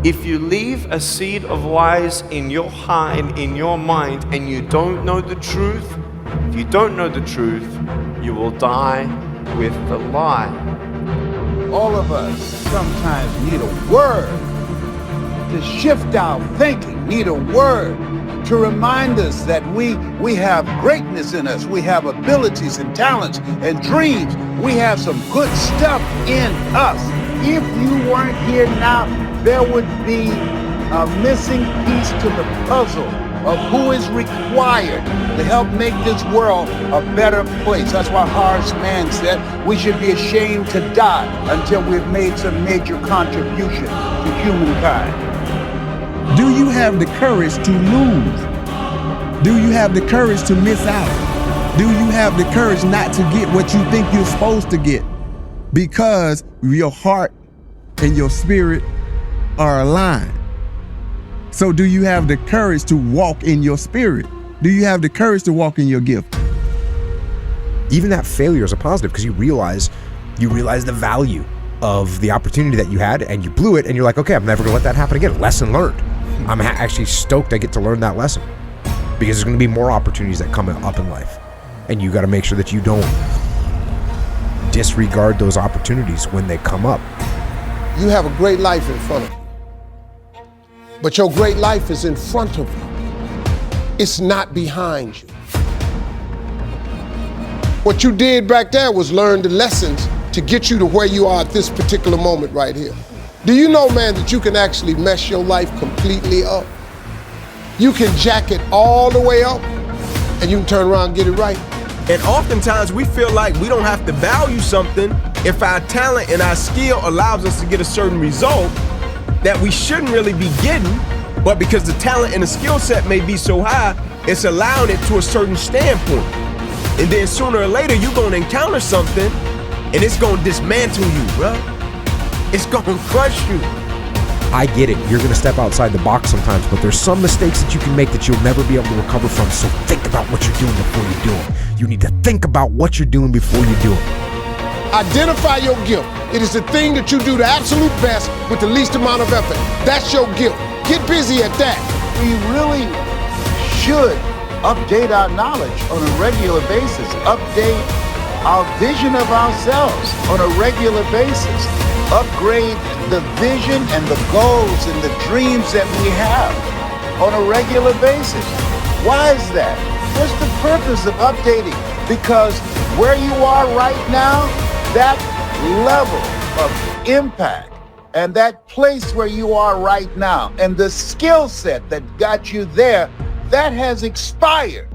If you leave a seed of lies in your heart and in your mind and you don't know the truth, if you don't know the truth, you will die with the lie. All of us sometimes need a word to shift our thinking, need a word to remind us that we have greatness in us. We have abilities and talents and dreams. We have some good stuff in us. If you weren't here now, there would be a missing piece to the puzzle of who is required to help make this world a better place. That's why Horace Mann said we should be ashamed to die until we've made some major contribution to humankind. Do you have the courage to lose? Do you have the courage to miss out? Do you have the courage not to get what you think you're supposed to get? Because your heart and your spirit are aligned. So do you have the courage to walk in your spirit? Do you have the courage to walk in your gift? Even that failure is a positive because you realize the value of the opportunity that you had and you blew it and you're like, okay, I'm never gonna let that happen again. Lesson learned. I'm actually stoked I get to learn that lesson because there's gonna be more opportunities that come up in life. And you gotta make sure that you don't disregard those opportunities when they come up. You have a great life in front of you. But your great life is in front of you. It's not behind you. What you did back there was learn the lessons to get you to where you are at this particular moment right here. Do you know, man, that you can actually mess your life completely up? You can jack it all the way up and you can turn around and get it right. And oftentimes we feel like we don't have to value something if our talent and our skill allows us to get a certain result that we shouldn't really be getting, but because the talent and the skill set may be so high, it's allowing it to a certain standpoint. And then sooner or later, you're gonna encounter something and it's gonna dismantle you, bro. It's gonna crush you. I get it, you're gonna step outside the box sometimes, but there's some mistakes that you can make that you'll never be able to recover from, so think about what you're doing before you do it. You need to think about what you're doing before you do it. Identify your gift. It is the thing that you do the absolute best with the least amount of effort. That's your gift. Get busy at that. We really should update our knowledge on a regular basis, update our vision of ourselves on a regular basis, upgrade the vision and the goals and the dreams that we have on a regular basis. Why is that? What's the purpose of updating? Because where you are right now, that level of impact and that place where you are right now and the skill set that got you there, that has expired.